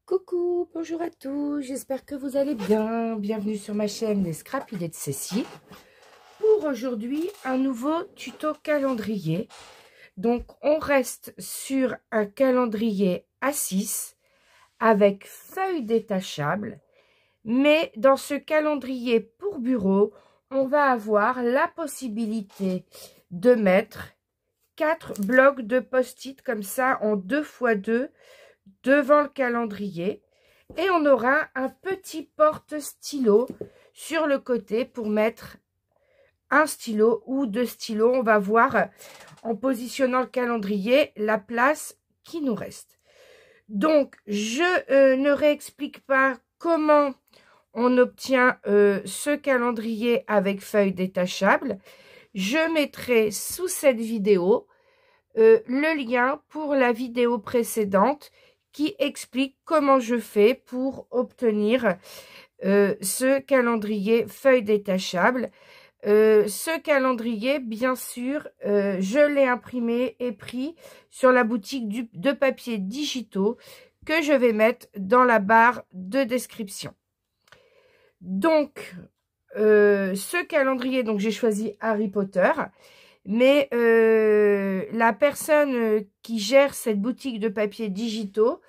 Coucou, bonjour à tous, j'espère que vous allez bien. Bienvenue sur ma chaîne Les Scrapidés de Cécile. Pour aujourd'hui, un nouveau tuto calendrier. Donc, on reste sur un calendrier A6 avec feuilles détachables. Mais dans ce calendrier pour bureau, on va avoir la possibilité de mettre 4 blocs de post-it comme ça en 2x2 devant le calendrier. Et on aura un petit porte-stylo sur le côté pour mettre un stylo ou deux stylos. On va voir en positionnant le calendrier la place qui nous reste. Donc, je ne réexplique pas comment on obtient ce calendrier avec feuilles détachables. Je mettrai sous cette vidéo le lien pour la vidéo précédente qui explique comment je fais pour obtenir ce calendrier feuilles détachables. Ce calendrier, bien sûr, je l'ai imprimé et pris sur la boutique de papier digitaux que je vais mettre dans la barre de description. Donc, ce calendrier, donc j'ai choisi Harry Potter, mais la personne qui gère cette boutique de papier digitaux,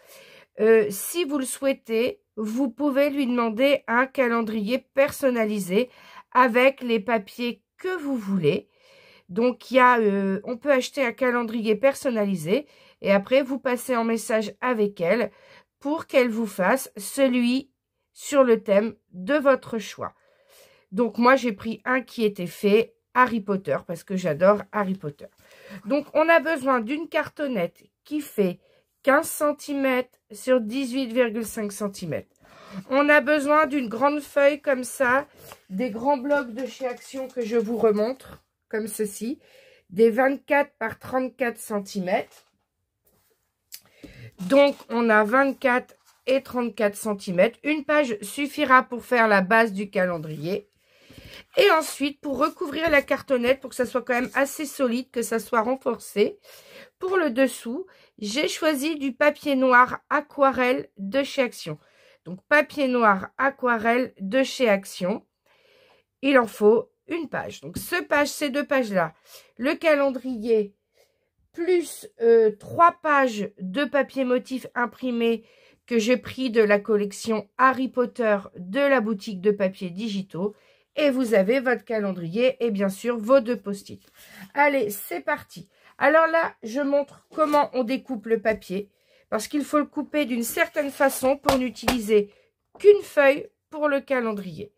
si vous le souhaitez, vous pouvez lui demander un calendrier personnalisé avec les papiers que vous voulez. Donc, on peut acheter un calendrier personnalisé et après, vous passez en message avec elle pour qu'elle vous fasse celui sur le thème de votre choix. Donc, moi, j'ai pris un qui était fait Harry Potter parce que j'adore Harry Potter. Donc, on a besoin d'une cartonnette qui fait 15 cm sur 18,5 cm. On a besoin d'une grande feuille comme ça, des grands blocs de chez Action que je vous remontre, comme ceci, des 24 par 34 cm. Donc, on a 24 et 34 cm. Une page suffira pour faire la base du calendrier. Et ensuite, pour recouvrir la cartonnette, pour que ça soit quand même assez solide, que ça soit renforcé, pour le dessous, j'ai choisi du papier noir aquarelle de chez Action. Donc, papier noir aquarelle de chez Action. Il en faut une page. Donc, ces deux pages-là, le calendrier, plus 3 pages de papier motif imprimé que j'ai pris de la collection Harry Potter de la boutique de papier digitaux. Et vous avez votre calendrier et bien sûr vos 2 post-it. Allez, c'est parti. Alors là, je montre comment on découpe le papier. Parce qu'il faut le couper d'une certaine façon pour n'utiliser qu'une feuille pour le calendrier.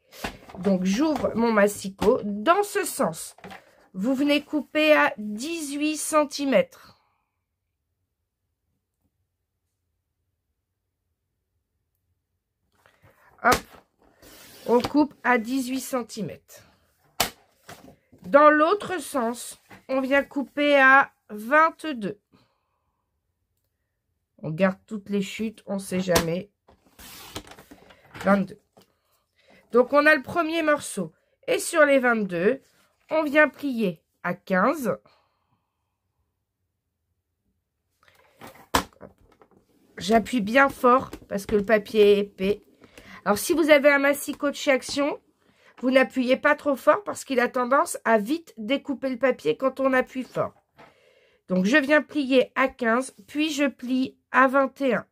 Donc, j'ouvre mon massicot. Dans ce sens, vous venez couper à 18 cm. Hop. On coupe à 18 cm. Dans l'autre sens, on vient couper à 22. On garde toutes les chutes, on ne sait jamais. 22. Donc, on a le premier morceau. Et sur les 22, on vient plier à 15. J'appuie bien fort parce que le papier est épais. Alors, si vous avez un massicot de chez Action, vous n'appuyez pas trop fort parce qu'il a tendance à vite découper le papier quand on appuie fort. Donc, je viens plier à 15, puis je plie à 21.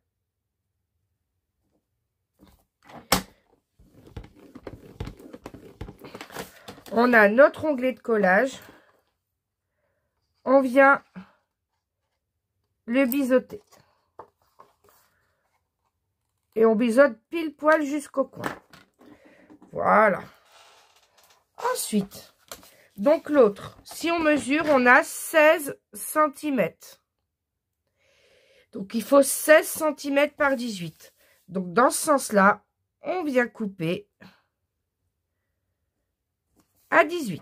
On a notre onglet de collage. On vient le biseauter. Et on biseaute pile poil jusqu'au coin. Voilà. Ensuite, donc l'autre, si on mesure, on a 16 cm. Donc, il faut 16 cm par 18. Donc, dans ce sens-là, on vient couper à 18.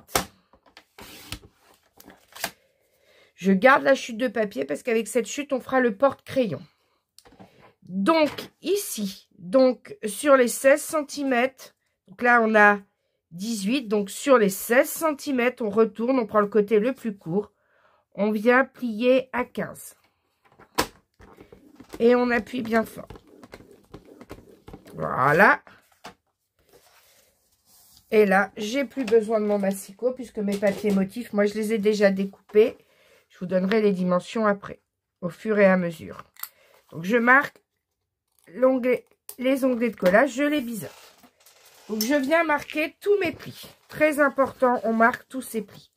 Je garde la chute de papier parce qu'avec cette chute, on fera le porte-crayon. Donc, ici, donc sur les 16 cm, donc là, on a 18. Donc, sur les 16 cm, on retourne, on prend le côté le plus court. On vient plier à 15. Et on appuie bien fort. Voilà. Et là, j'ai plus besoin de mon massicot puisque mes papiers motifs, moi, je les ai déjà découpés. Je vous donnerai les dimensions après, au fur et à mesure. Donc, je marque les onglets de collage, je les biseaute. Donc, je viens marquer tous mes plis. Très important, on marque tous ces plis.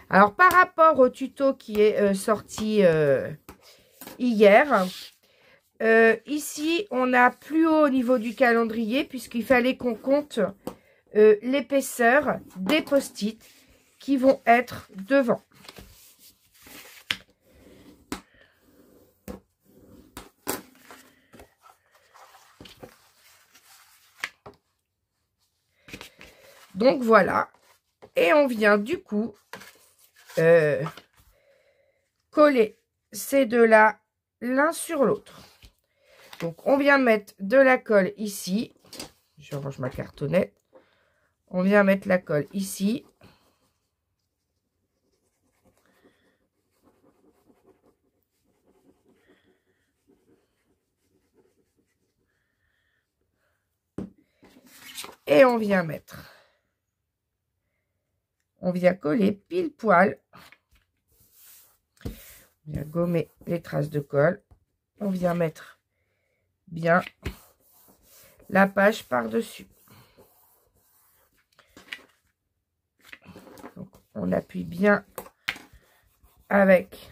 Alors, par rapport au tuto qui est sorti hier, ici, on a plus haut au niveau du calendrier puisqu'il fallait qu'on compte l'épaisseur des post-it qui vont être devant. Donc voilà, et on vient du coup coller ces deux-là l'un sur l'autre. Donc on vient mettre de la colle ici, je range ma cartonnette, on vient mettre la colle ici. Et on vient coller pile poil. On vient gommer les traces de colle. On vient mettre bien la page par-dessus. On appuie bien avec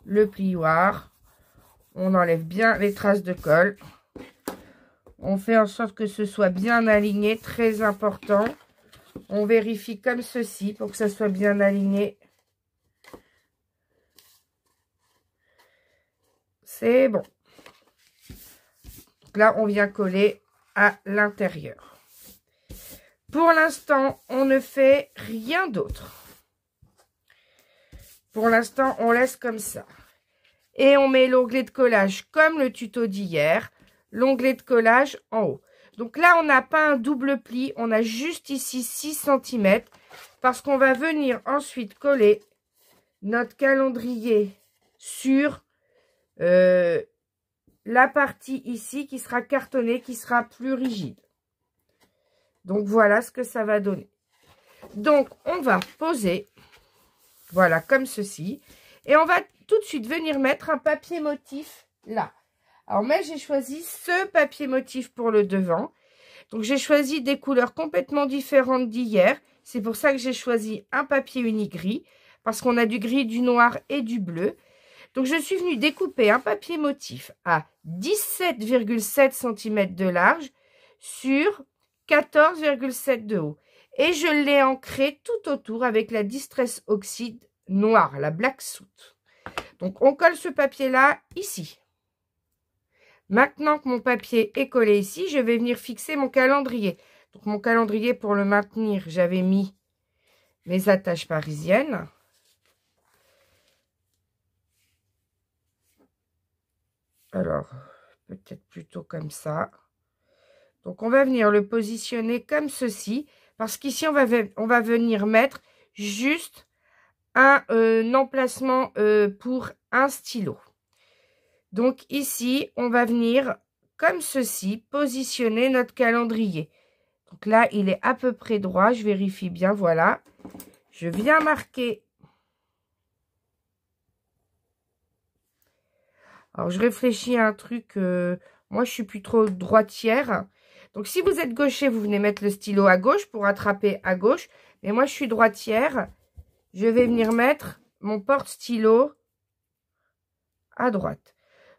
le plioir. On enlève bien les traces de colle. On fait en sorte que ce soit bien aligné, très important. On vérifie comme ceci pour que ça soit bien aligné. C'est bon. Donc là, on vient coller à l'intérieur. Pour l'instant, on ne fait rien d'autre. Pour l'instant, on laisse comme ça. Et on met l'onglet de collage comme le tuto d'hier. L'onglet de collage en haut. Donc là, on n'a pas un double pli. On a juste ici 6 cm. Parce qu'on va venir ensuite coller notre calendrier sur la partie ici qui sera cartonnée, qui sera plus rigide. Donc voilà ce que ça va donner. Donc on va poser, voilà, comme ceci. Et on va tout de suite venir mettre un papier motif là. Alors moi j'ai choisi ce papier motif pour le devant. Donc j'ai choisi des couleurs complètement différentes d'hier. C'est pour ça que j'ai choisi un papier uni gris. Parce qu'on a du gris, du noir et du bleu. Donc je suis venue découper un papier motif à 17,7 cm de large sur 14,7 de haut. Et je l'ai ancré tout autour avec la Distress Oxide noire, la Black Soot. Donc on colle ce papier-là ici. Maintenant que mon papier est collé ici, je vais venir fixer mon calendrier. Donc mon calendrier, pour le maintenir, j'avais mis mes attaches parisiennes. Alors, peut-être plutôt comme ça. Donc, on va venir le positionner comme ceci. Parce qu'ici, on va venir mettre juste un emplacement pour un stylo. Donc, ici, on va venir, comme ceci, positionner notre calendrier. Donc là, il est à peu près droit. Je vérifie bien, voilà. Je viens marquer. Alors, je réfléchis à un truc. Moi, je suis plus trop droitière. Donc, si vous êtes gaucher, vous venez mettre le stylo à gauche pour attraper à gauche. Mais moi, je suis droitière. Je vais venir mettre mon porte-stylo à droite.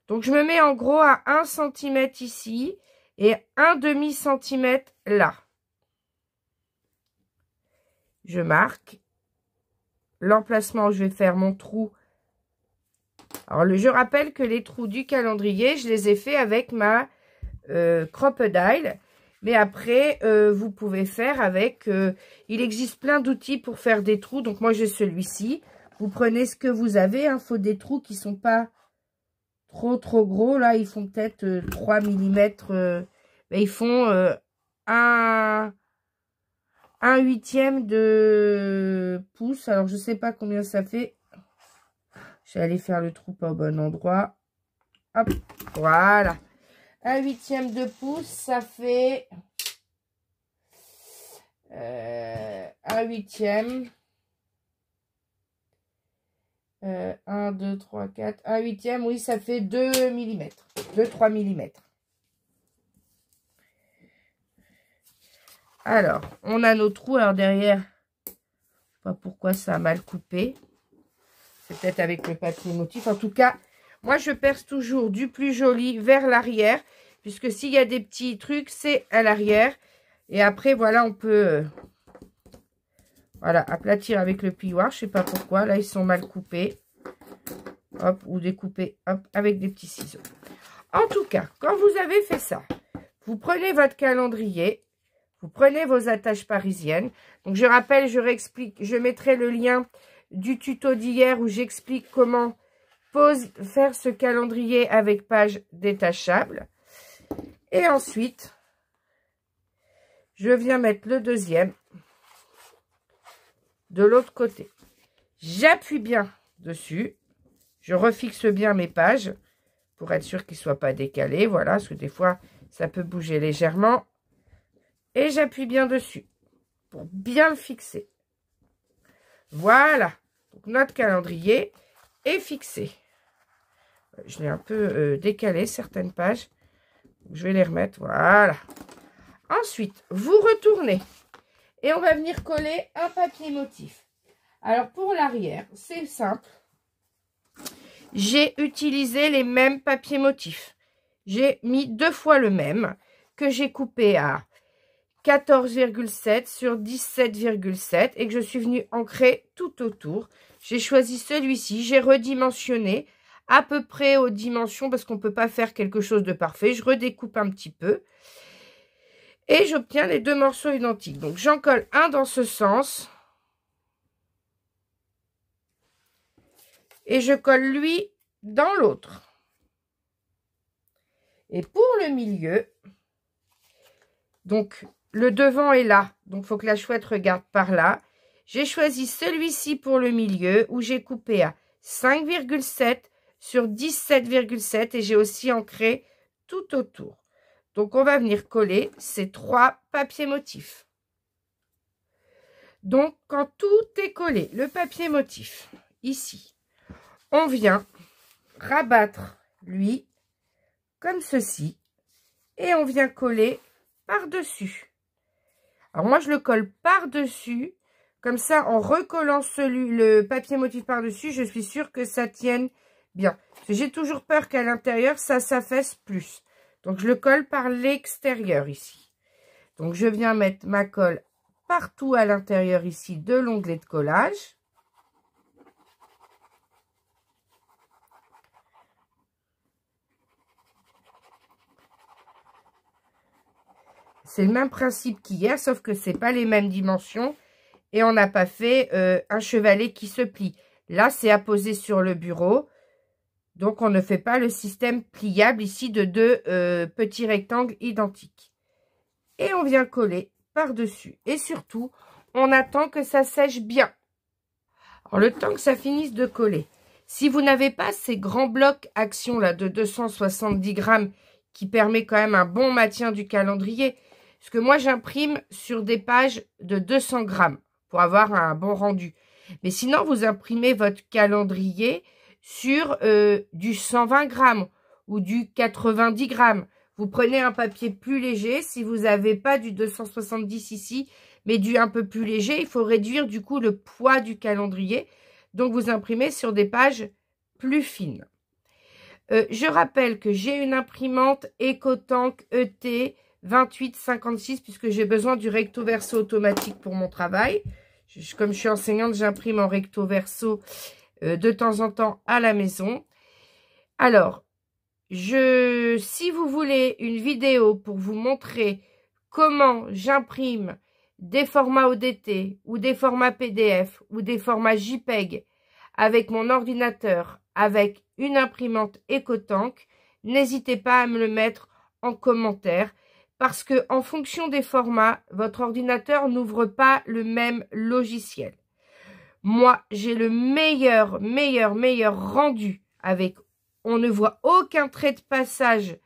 Donc, je me mets en gros à 1 cm ici et 1,5 cm là. Je marque l'emplacement où je vais faire mon trou. Alors, je rappelle que les trous du calendrier, je les ai fait avec ma Crop-A-Dile. Mais après, vous pouvez faire avec... il existe plein d'outils pour faire des trous. Donc, moi, j'ai celui-ci. Vous prenez ce que vous avez. Il faut des trous qui ne sont pas trop gros. Là, ils font peut-être 3 mm. Mais ils font un 1/8 de pouce. Alors, je ne sais pas combien ça fait. Je vais aller faire le trou pas au bon endroit. Hop, voilà. 1/8 de pouce, ça fait 1/8. 1, 2, 3, 4, 1/8, oui, ça fait 2 mm, 2-3 mm. Alors, on a nos trous. Alors derrière, je sais pas pourquoi ça a mal coupé. C'est peut-être avec le papier motif. En tout cas, moi, je perce toujours du plus joli vers l'arrière. Puisque s'il y a des petits trucs, c'est à l'arrière. Et après, voilà, on peut voilà, aplatir avec le plioir. Je sais pas pourquoi. Là, ils sont mal coupés. Hop, ou découpés, hop, avec des petits ciseaux. En tout cas, quand vous avez fait ça, vous prenez votre calendrier. Vous prenez vos attaches parisiennes. Donc, je rappelle, je réexplique. Je mettrai le lien du tuto d'hier où j'explique comment faire ce calendrier avec page détachable. Et ensuite, je viens mettre le deuxième de l'autre côté. J'appuie bien dessus. Je refixe bien mes pages pour être sûr qu'ils ne soient pas décalés. Voilà, parce que des fois, ça peut bouger légèrement. Et j'appuie bien dessus pour bien le fixer. Voilà. Donc, notre calendrier est fixé. Je l'ai un peu décalé, certaines pages. Je vais les remettre. Voilà. Ensuite, vous retournez. Et on va venir coller un papier motif. Alors, pour l'arrière, c'est simple. J'ai utilisé les mêmes papiers motifs. J'ai mis 2 fois le même que j'ai coupé à 14,7 sur 17,7 et que je suis venue ancrer tout autour. J'ai choisi celui-ci, j'ai redimensionné à peu près aux dimensions parce qu'on ne peut pas faire quelque chose de parfait. Je redécoupe un petit peu et j'obtiens les 2 morceaux identiques. Donc j'en colle un dans ce sens et je colle lui dans l'autre. Et pour le milieu, donc le devant est là, donc il faut que la chouette regarde par là. J'ai choisi celui-ci pour le milieu où j'ai coupé à 5,7 sur 17,7 et j'ai aussi ancré tout autour. Donc on va venir coller ces 3 papiers motifs. Donc quand tout est collé, le papier motif, ici, on vient rabattre lui comme ceci et on vient coller par-dessus. Alors moi je le colle par-dessus, comme ça en recollant le papier motif par-dessus, je suis sûre que ça tienne bien. J'ai toujours peur qu'à l'intérieur ça s'affaisse plus. Donc je le colle par l'extérieur ici. Donc je viens mettre ma colle partout à l'intérieur ici de l'onglet de collage. C'est le même principe qu'hier, sauf que c'est pas les mêmes dimensions et on n'a pas fait un chevalet qui se plie. Là, c'est à poser sur le bureau, donc on ne fait pas le système pliable ici de 2 petits rectangles identiques. Et on vient coller par-dessus. Et surtout, on attend que ça sèche bien. Alors, le temps que ça finisse de coller. Si vous n'avez pas ces grands blocs action là de 270 grammes qui permet quand même un bon maintien du calendrier, parce que moi, j'imprime sur des pages de 200 grammes pour avoir un bon rendu. Mais sinon, vous imprimez votre calendrier sur du 120 grammes ou du 90 grammes. Vous prenez un papier plus léger. Si vous n'avez pas du 270 ici, mais du un peu plus léger, il faut réduire du coup le poids du calendrier. Donc, vous imprimez sur des pages plus fines. Je rappelle que j'ai une imprimante EcoTank ET 2856 puisque j'ai besoin du recto verso automatique pour mon travail. Comme je suis enseignante, j'imprime en recto verso de temps en temps à la maison. Alors, si vous voulez une vidéo pour vous montrer comment j'imprime des formats ODT ou des formats PDF ou des formats JPEG avec mon ordinateur, avec une imprimante EcoTank, n'hésitez pas à me le mettre en commentaire. Parce que en fonction des formats, votre ordinateur n'ouvre pas le même logiciel. Moi, j'ai le meilleur rendu avec, on ne voit aucun trait de passage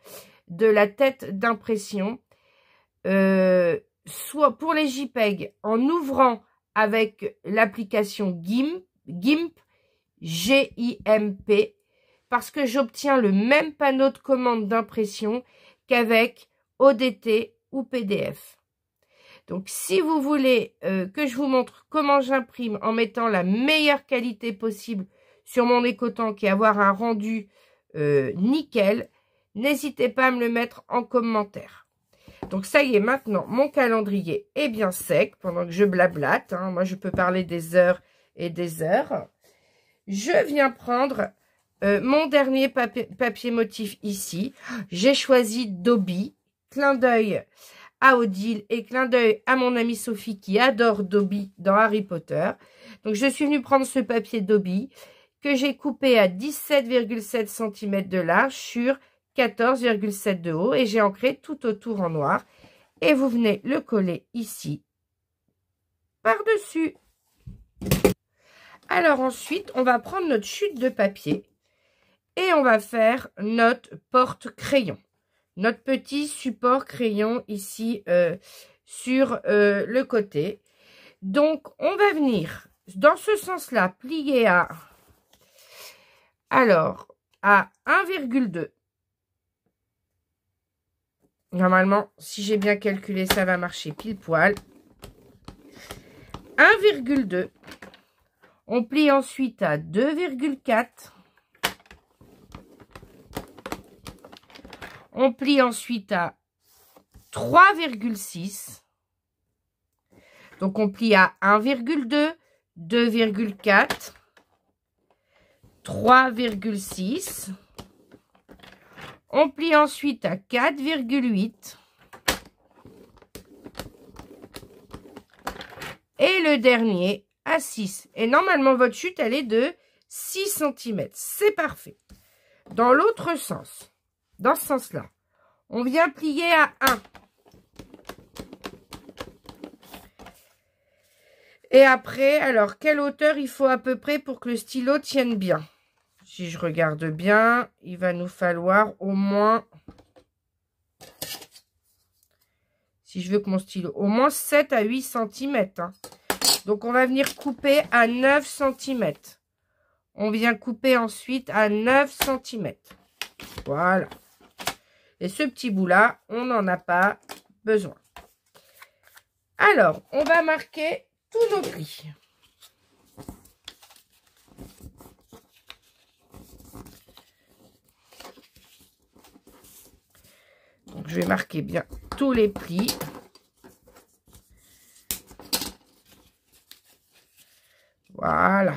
de la tête d'impression, soit pour les JPEG en ouvrant avec l'application GIMP, G-I-M-P, parce que j'obtiens le même panneau de commande d'impression qu'avec ODT ou PDF. Donc, si vous voulez que je vous montre comment j'imprime en mettant la meilleure qualité possible sur mon écotank et avoir un rendu nickel, n'hésitez pas à me le mettre en commentaire. Donc, ça y est, maintenant, mon calendrier est bien sec pendant que je blablate. Hein. Moi, je peux parler des heures et des heures. Je viens prendre mon dernier papier motif ici. J'ai choisi Dobby. Clin d'œil à Odile et clin d'œil à mon amie Sophie qui adore Dobby dans Harry Potter. Donc, je suis venue prendre ce papier Dobby que j'ai coupé à 17,7 cm de large sur 14,7 de haut et j'ai ancré tout autour en noir. Et vous venez le coller ici, par-dessus. Alors ensuite, on va prendre notre chute de papier et on va faire notre porte-crayon. Notre petit support crayon ici sur le côté. Donc, on va venir dans ce sens-là, plier à 1,2. Normalement, si j'ai bien calculé, ça va marcher pile poil. 1,2. On plie ensuite à 2,4. On plie ensuite à 3,6. Donc, on plie à 1,2, 2,4, 3,6. On plie ensuite à 4,8. Et le dernier à 6. Et normalement, votre chute, elle est de 6 cm. C'est parfait. Dans l'autre sens, dans ce sens-là, on vient plier à 1. Et après, alors, quelle hauteur il faut à peu près pour que le stylo tienne bien? Si je regarde bien, il va nous falloir au moins, si je veux que mon stylo, au moins 7 à 8 cm. Hein. Donc, on va venir couper à 9 cm. On vient couper ensuite à 9 cm. Voilà. Et ce petit bout-là, on n'en a pas besoin. Alors, on va marquer tous nos plis. Donc, je vais marquer bien tous les plis. Voilà.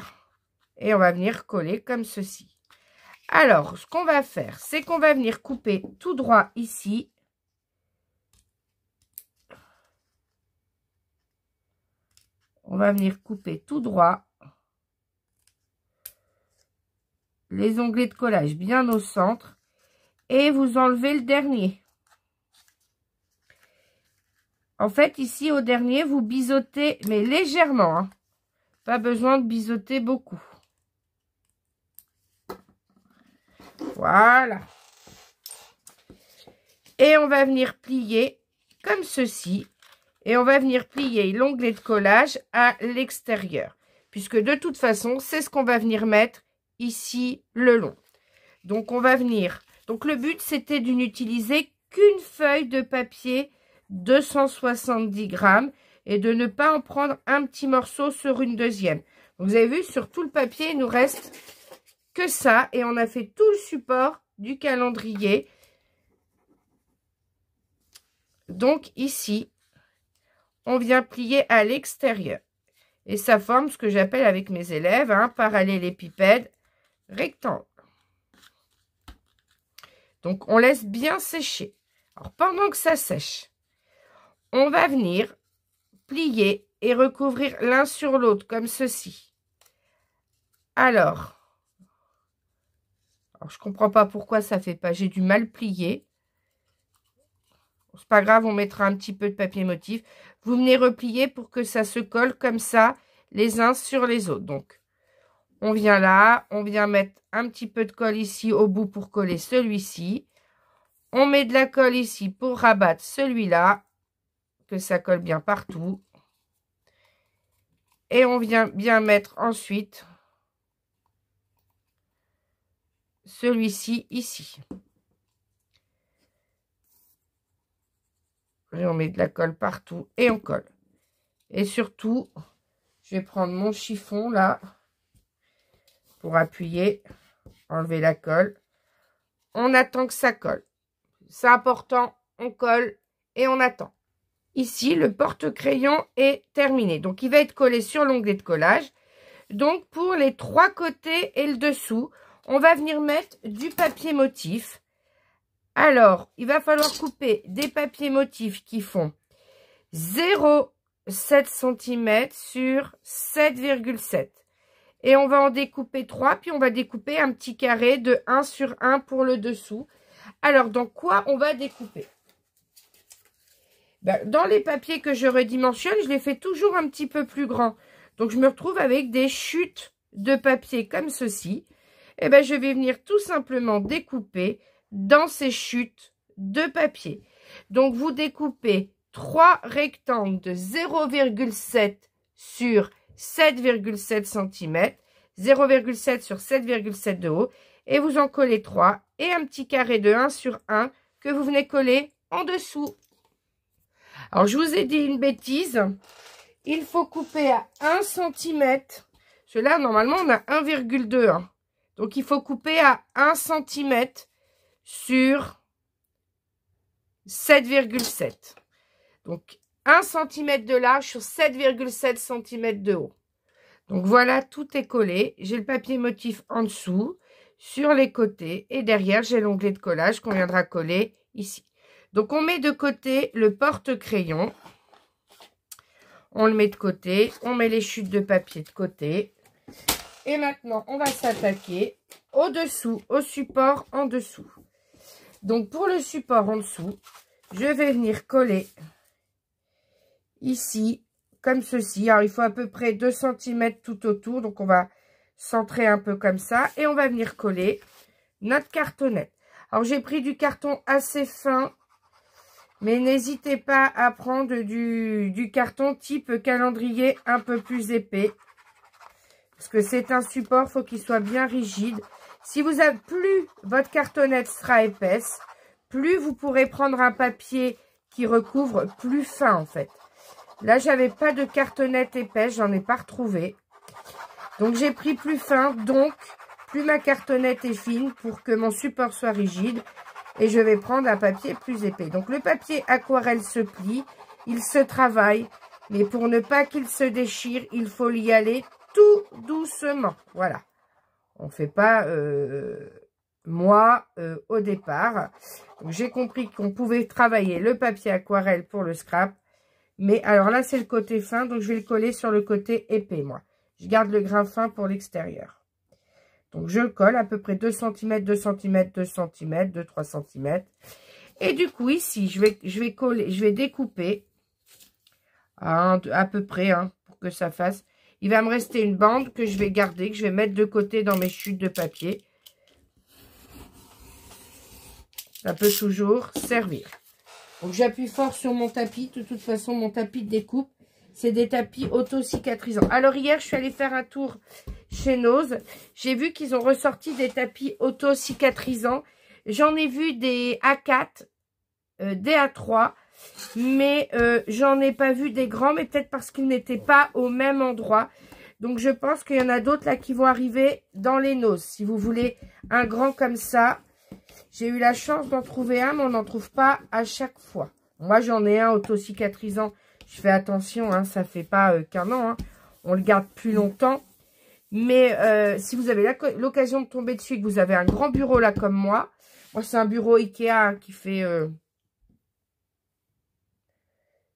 Et on va venir coller comme ceci. Alors, ce qu'on va faire, c'est qu'on va venir couper tout droit ici. On va venir couper tout droit. Les onglets de collage bien au centre. Et vous enlevez le dernier. En fait, ici, au dernier, vous biseautez, mais légèrement. Hein. Pas besoin de biseauter beaucoup. Voilà. Et on va venir plier comme ceci. Et on va venir plier l'onglet de collage à l'extérieur. Puisque de toute façon, c'est ce qu'on va venir mettre ici le long. Donc, on va venir... Donc, le but, c'était de n'utiliser qu'une feuille de papier 270 grammes et de ne pas en prendre un petit morceau sur une deuxième. Donc, vous avez vu, sur tout le papier, il nous reste que ça. Et on a fait tout le support du calendrier. Donc, ici, on vient plier à l'extérieur. Et ça forme ce que j'appelle avec mes élèves un parallélépipède rectangle. Donc, on laisse bien sécher. Alors, pendant que ça sèche, on va venir plier et recouvrir l'un sur l'autre, comme ceci. Alors, je ne comprends pas pourquoi ça ne fait pas. J'ai du mal plier. C'est pas grave, on mettra un petit peu de papier motif. Vous venez replier pour que ça se colle comme ça, les uns sur les autres. Donc, on vient là, on vient mettre un petit peu de colle ici au bout pour coller celui-ci. On met de la colle ici pour rabattre celui-là, que ça colle bien partout. Et on vient bien mettre ensuite celui-ci ici. Et on met de la colle partout et on colle. Et surtout, je vais prendre mon chiffon là pour appuyer, enlever la colle. On attend que ça colle. C'est important, on colle et on attend. Ici, le porte-crayon est terminé. Donc, il va être collé sur l'onglet de collage. Donc, pour les 3 côtés et le dessous, on va venir mettre du papier motif. Alors, il va falloir couper des papiers motifs qui font 0,7 cm sur 7,7. Et on va en découper 3, puis on va découper un petit carré de 1 sur 1 pour le dessous. Alors, dans quoi on va découper? Dans les papiers que je redimensionne, je les fais toujours un petit peu plus grands. Donc, je me retrouve avec des chutes de papier comme ceci. Et je vais venir tout simplement découper dans ces chutes de papier. Donc, vous découpez 3 rectangles de 0,7 sur 7,7 cm, 0,7 sur 7,7 de haut, et vous en collez 3, et un petit carré de 1 sur 1 que vous venez coller en dessous. Alors, je vous ai dit une bêtise, il faut couper à 1 cm, cela normalement on a 1,2, hein. Donc il faut couper à 1 cm sur 7,7. Donc 1 cm de large sur 7,7 cm de haut. Donc voilà, tout est collé. J'ai le papier motif en dessous, sur les côtés, et derrière j'ai l'onglet de collage qu'on viendra coller ici. Donc on met de côté le porte-crayon. On le met de côté, on met les chutes de papier de côté. Et maintenant, on va s'attaquer au-dessous, au support en dessous. Donc, pour le support en dessous, je vais venir coller ici, comme ceci. Alors, il faut à peu près 2 cm tout autour. Donc, on va centrer un peu comme ça. Et on va venir coller notre cartonnette. Alors, j'ai pris du carton assez fin. Mais n'hésitez pas à prendre du carton type calendrier un peu plus épais. Parce que c'est un support, il faut qu'il soit bien rigide. Si vous avez plus votre cartonnette sera épaisse, plus vous pourrez prendre un papier qui recouvre plus fin en fait. Là, j'avais pas de cartonnette épaisse, j'en ai pas retrouvé. Donc j'ai pris plus fin, donc plus ma cartonnette est fine pour que mon support soit rigide. Et je vais prendre un papier plus épais. Donc le papier aquarelle se plie, il se travaille, mais pour ne pas qu'il se déchire, il faut y aller tout doucement. Voilà. On ne fait pas au départ. J'ai compris qu'on pouvait travailler le papier aquarelle pour le scrap. Mais alors là, c'est le côté fin. Donc, je vais le coller sur le côté épais, moi. Je garde le grain fin pour l'extérieur. Donc, je le colle à peu près 2 cm, 2 cm, 2 cm, 2, 3 cm. Et du coup, ici, je vais découper à peu près pour que ça fasse. Il va me rester une bande que je vais garder, que je vais mettre de côté dans mes chutes de papier. Ça peut toujours servir. Donc, j'appuie fort sur mon tapis. De toute façon, mon tapis de découpe, c'est des tapis auto-cicatrisants. Alors, hier, je suis allée faire un tour chez Nose. J'ai vu qu'ils ont ressorti des tapis auto-cicatrisants. J'en ai vu des A4, des A3. Mais j'en ai pas vu des grands, mais peut-être parce qu'ils n'étaient pas au même endroit. Donc, je pense qu'il y en a d'autres là qui vont arriver dans les Nose. Si vous voulez un grand comme ça, j'ai eu la chance d'en trouver un, mais on n'en trouve pas à chaque fois. Moi, j'en ai un auto-cicatrisant. Je fais attention, ça fait pas qu'un an. On le garde plus longtemps. Mais si vous avez l'occasion de tomber dessus et que vous avez un grand bureau là comme moi c'est un bureau Ikea qui fait...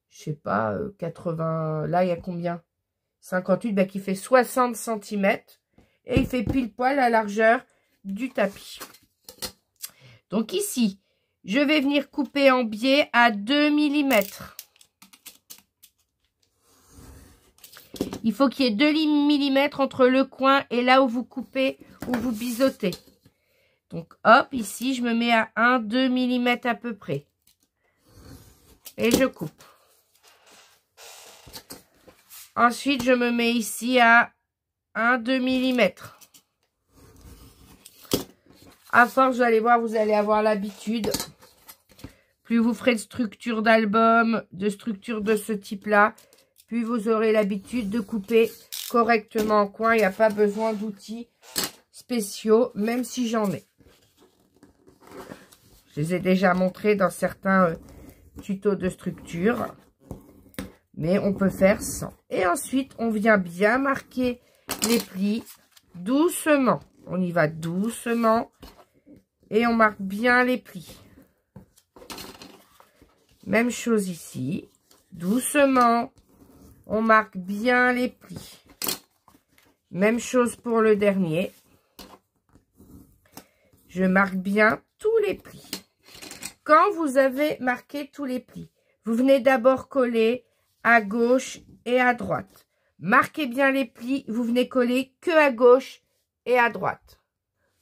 je sais pas, 80, là il y a combien? 58, qui fait 60 cm. Et il fait pile poil la largeur du tapis. Donc ici, je vais venir couper en biais à 2 mm. Il faut qu'il y ait 2 mm entre le coin et là où vous coupez, où vous biseautez. Donc, hop, ici, je me mets à 1-2 mm à peu près. Et je coupe. Ensuite, je me mets ici à 1-2 mm. À force, vous allez voir, vous allez avoir l'habitude. Plus vous ferez de structure d'album, de structure de ce type-là, plus vous aurez l'habitude de couper correctement en coin. Il n'y a pas besoin d'outils spéciaux, même si j'en ai. Je les ai déjà montrés dans certains tutos de structure. Mais on peut faire sans. Et ensuite, on vient bien marquer les plis doucement. On y va doucement. Et on marque bien les plis. Même chose ici. Doucement. On marque bien les plis. Même chose pour le dernier. Je marque bien tous les plis. Quand vous avez marqué tous les plis, vous venez d'abord coller à gauche et à droite. Marquez bien les plis, vous venez coller que à gauche et à droite.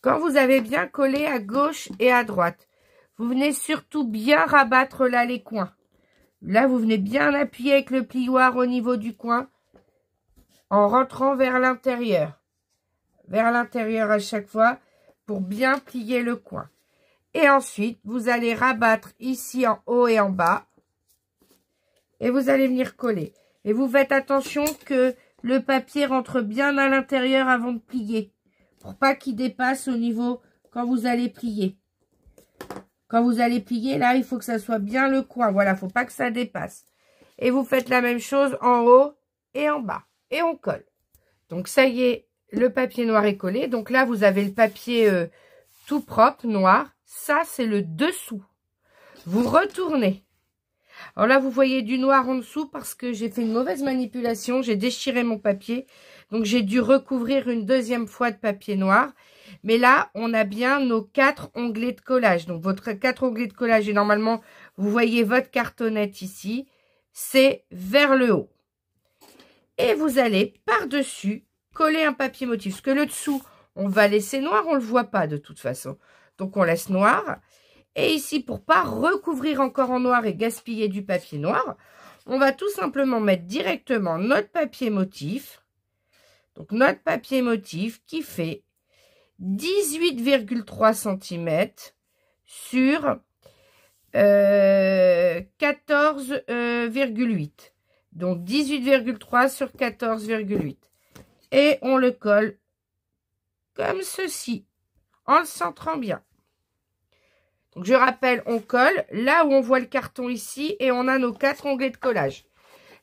Quand vous avez bien collé à gauche et à droite, vous venez surtout bien rabattre là les coins. Là, vous venez bien appuyer avec le plioir au niveau du coin en rentrant vers l'intérieur. Vers l'intérieur à chaque fois pour bien plier le coin. Et ensuite, vous allez rabattre ici en haut et en bas. Et vous allez venir coller. Et vous faites attention que le papier rentre bien à l'intérieur avant de plier. Pour pas qu'il dépasse au niveau quand vous allez plier. Quand vous allez plier, là, il faut que ça soit bien le coin. Voilà, faut pas que ça dépasse. Et vous faites la même chose en haut et en bas. Et on colle. Donc, ça y est, le papier noir est collé. Donc là, vous avez le papier tout propre, noir. Ça, c'est le dessous. Vous retournez. Alors là, vous voyez du noir en dessous parce que j'ai fait une mauvaise manipulation. J'ai déchiré mon papier. Donc, j'ai dû recouvrir une deuxième fois de papier noir. Mais là, on a bien nos 4 onglets de collage. Donc, votre 4 onglets de collage, et normalement, vous voyez votre cartonnette ici. C'est vers le haut. Et vous allez par-dessus coller un papier motif. Parce que le dessous, on va laisser noir. On ne le voit pas de toute façon. Donc, on laisse noir. Et ici, pour pas recouvrir encore en noir et gaspiller du papier noir, on va tout simplement mettre directement notre papier motif. Donc, notre papier motif qui fait 18,3 cm sur 14,8. Donc, 18,3 sur 14,8. Et on le colle comme ceci, en le centrant bien. Donc, je rappelle, on colle là où on voit le carton ici et on a nos 4 onglets de collage.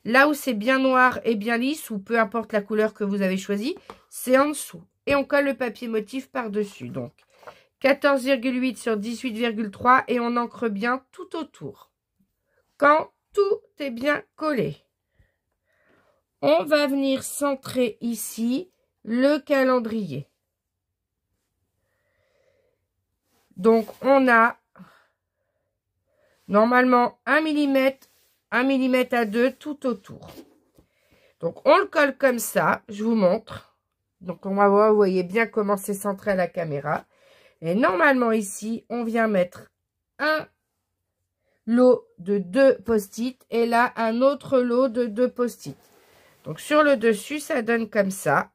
Là où c'est bien noir et bien lisse, ou peu importe la couleur que vous avez choisie, c'est en dessous. Et on colle le papier motif par-dessus. Donc, 14,8 sur 18,3 et on ancre bien tout autour. Quand tout est bien collé, on va venir centrer ici le calendrier. Donc, on a normalement 1 mm à 2 tout autour. Donc, on le colle comme ça. Je vous montre. Donc, on va voir, vous voyez bien comment c'est centré à la caméra. Et normalement, ici, on vient mettre un lot de 2 post-it. Et là, un autre lot de 2 post-it. Donc, sur le dessus, ça donne comme ça.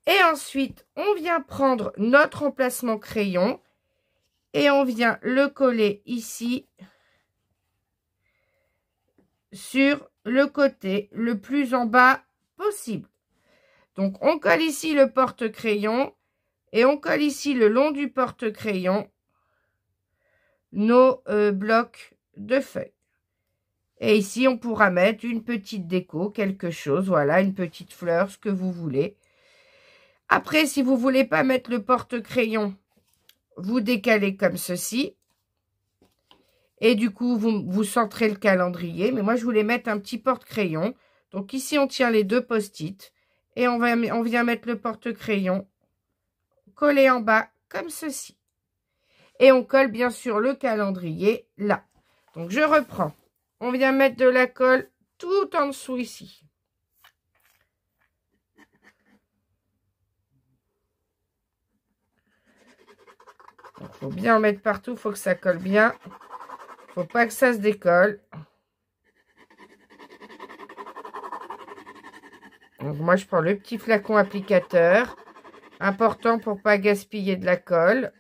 Et ensuite, on vient prendre notre emplacement crayon. Et on vient le coller ici sur le côté le plus en bas possible. Donc, on colle ici le porte-crayon et on colle ici le long du porte-crayon nos blocs de feuilles. Et ici, on pourra mettre une petite déco, quelque chose, voilà, une petite fleur, ce que vous voulez. Après, si vous ne voulez pas mettre le porte-crayon, vous décalez comme ceci. Et du coup, vous centrez le calendrier. Mais moi, je voulais mettre un petit porte-crayon. Donc ici, on tient les 2 post-it. Et on vient mettre le porte-crayon collé en bas, comme ceci. Et on colle bien sûr le calendrier là. Donc je reprends. On vient mettre de la colle tout en dessous ici. Il faut bien en mettre partout, il faut que ça colle bien. Il ne faut pas que ça se décolle. Donc moi, je prends le petit flacon applicateur. Important pour ne pas gaspiller de la colle.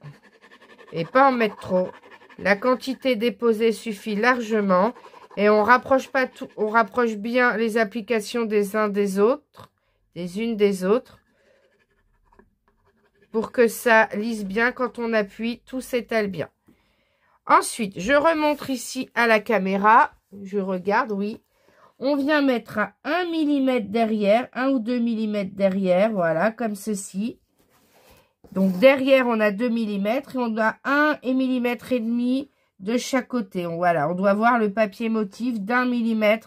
Et pas en mettre trop. La quantité déposée suffit largement. Et on rapproche pas tout, on rapproche bien les applications des uns des autres. Des unes des autres. Pour que ça lisse bien quand on appuie, tout s'étale bien. Ensuite, je remonte ici à la caméra. Je regarde, oui. On vient mettre à 1 mm derrière, 1 ou 2 mm derrière, voilà, comme ceci. Donc, derrière, on a 2 mm et on a 1,5 mm de chaque côté. Voilà, on doit voir le papier motif d'1 mm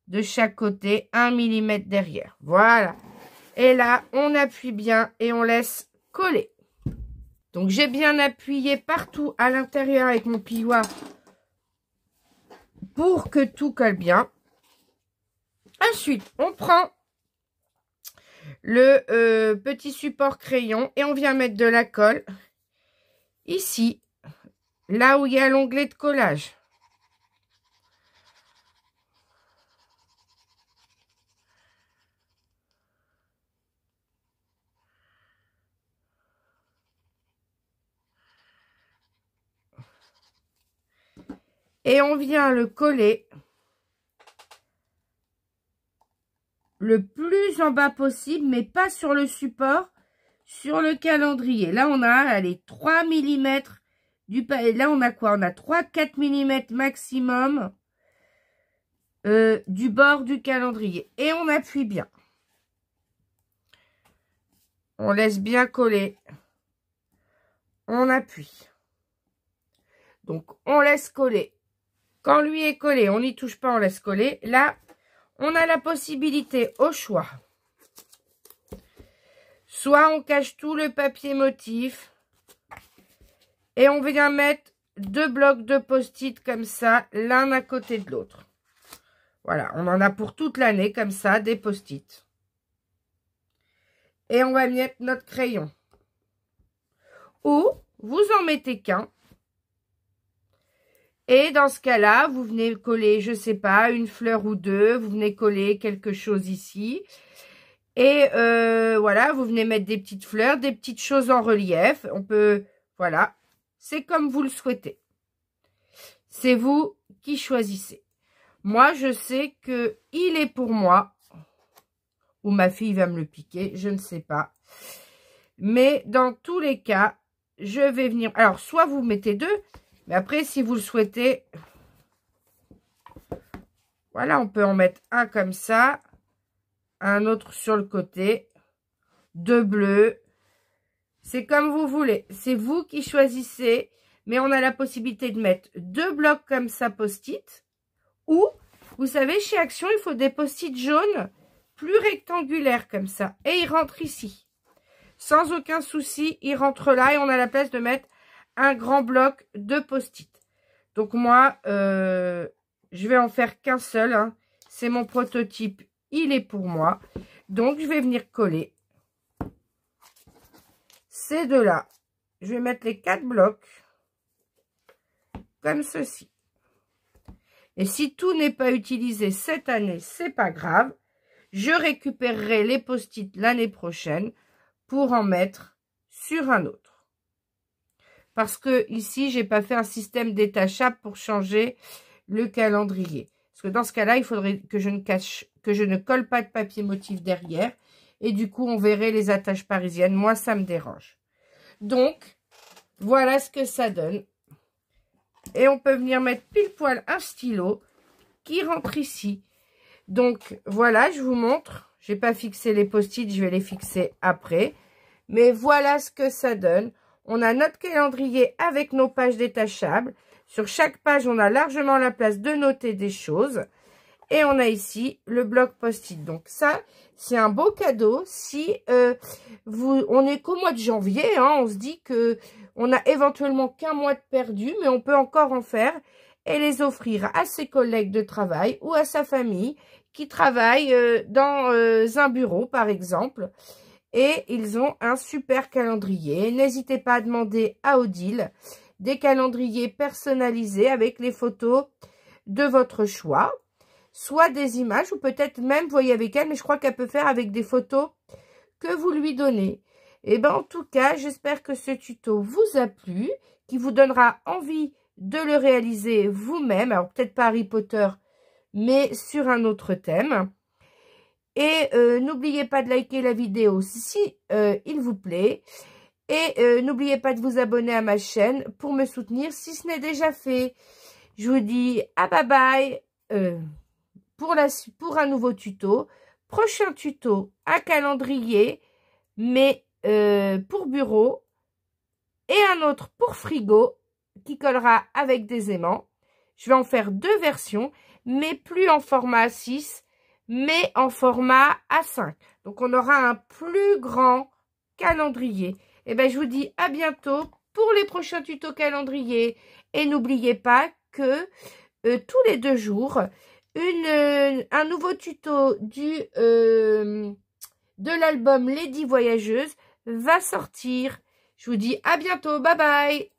de chaque côté, 1 mm derrière. Voilà. Et là, on appuie bien et on laisse coller. Donc, j'ai bien appuyé partout à l'intérieur avec mon plioir pour que tout colle bien. Ensuite, on prend le petit support crayon et on vient mettre de la colle ici, là où il y a l'onglet de collage. Et on vient le coller le plus en bas possible, mais pas sur le support, sur le calendrier. Là, on a, allez, 3 mm du... Là, on a quoi? On a 3-4 mm maximum du bord du calendrier. Et on appuie bien. On laisse bien coller. On appuie. Donc, on laisse coller. Quand lui est collé, on n'y touche pas, on laisse coller. Là, on a la possibilité au choix. Soit on cache tout le papier motif et on vient mettre 2 blocs de post-it comme ça, l'un à côté de l'autre. Voilà, on en a pour toute l'année comme ça, des post-it. Et on va mettre notre crayon. Ou vous en mettez qu'un. Et dans ce cas-là, vous venez coller, je sais pas, une fleur ou deux. Vous venez coller quelque chose ici. Et voilà, vous venez mettre des petites fleurs, des petites choses en relief. On peut, voilà, c'est comme vous le souhaitez. C'est vous qui choisissez. Moi, je sais que il est pour moi. Ou ma fille va me le piquer, je ne sais pas. Mais dans tous les cas, je vais venir... Alors, soit vous mettez 2... Mais après, si vous le souhaitez, voilà, on peut en mettre un comme ça, un autre sur le côté, 2 bleus. C'est comme vous voulez. C'est vous qui choisissez. Mais on a la possibilité de mettre 2 blocs comme ça post-it. Ou, vous savez, chez Action, il faut des post-it jaunes plus rectangulaires comme ça. Et ils rentrent ici. Sans aucun souci, ils rentrent là et on a la place de mettre un grand bloc de post-it. Donc moi, je vais en faire qu'un seul. Hein. C'est mon prototype, il est pour moi. Donc je vais venir coller ces deux-là. Je vais mettre les 4 blocs comme ceci. Et si tout n'est pas utilisé cette année, c'est pas grave. Je récupérerai les post-it l'année prochaine pour en mettre sur un autre. Parce que ici, j'ai pas fait un système détachable pour changer le calendrier. Parce que dans ce cas-là, il faudrait que je ne colle pas de papier motif derrière. Et du coup, on verrait les attaches parisiennes. Moi, ça me dérange. Donc, voilà ce que ça donne. Et on peut venir mettre pile poil un stylo qui rentre ici. Donc, voilà, je vous montre. Je n'ai pas fixé les post-it, je vais les fixer après. Mais voilà ce que ça donne. On a notre calendrier avec nos pages détachables. Sur chaque page, on a largement la place de noter des choses. Et on a ici le bloc post-it. Donc ça, c'est un beau cadeau. Si on est qu'au mois de janvier, hein, on se dit que on a éventuellement qu'un mois de perdu, mais on peut encore en faire et les offrir à ses collègues de travail ou à sa famille qui travaille dans un bureau, par exemple. Et ils ont un super calendrier. N'hésitez pas à demander à Odile des calendriers personnalisés avec les photos de votre choix. Soit des images ou peut-être même, voyez avec elle, mais je crois qu'elle peut faire avec des photos que vous lui donnez. Et ben en tout cas, j'espère que ce tuto vous a plu, qui vous donnera envie de le réaliser vous-même. Alors peut-être pas Harry Potter, mais sur un autre thème. Et n'oubliez pas de liker la vidéo si il vous plaît. Et n'oubliez pas de vous abonner à ma chaîne pour me soutenir si ce n'est déjà fait. Je vous dis à bye bye pour un nouveau tuto. Prochain tuto, un calendrier, mais pour bureau. Et un autre pour frigo qui collera avec des aimants. Je vais en faire 2 versions, mais plus en format A6, mais en format A5. Donc, on aura un plus grand calendrier. Et bien, je vous dis à bientôt pour les prochains tutos calendrier. Et n'oubliez pas que tous les 2 jours, un nouveau tuto de l'album Lady Voyageuse va sortir. Je vous dis à bientôt. Bye bye.